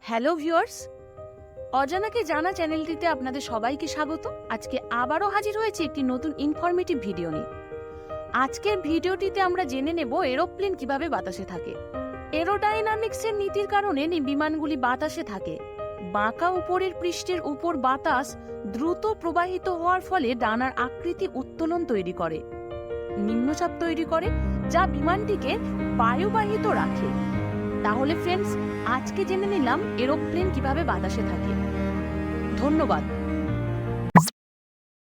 Hello viewers, অজানাকে জানা চ্যানেলটিতে আপনাদের সবাইকে স্বাগত। আজকে আবারও হাজির হয়েছে একটি নতুন ইনফরমেটিভ ভিডিও নিয়ে। আজকের ভিডিওটিতে আমরা জেনে নেব এরোপ্লেন কিভাবে বাতাসে থাকে। এরোডাইনামিক্সের নীতির কারণে বিমানগুলি বাতাসে থাকে। বাঁকা উপরের পৃষ্ঠের উপর বাতাস দ্রুত প্রবাহিত হওয়ার ফলে ডানার আকৃতি উত্তোলন তৈরি করে, নিম্নচাপ তৈরি করে, যা বিমানটিকে বায়ুবাহিত রাখে। তাহলে ফ্রেন্ডস, আজকে জেনে নিলাম এরোপ্লেন কিভাবে বাতাসে থাকে। ধন্যবাদ।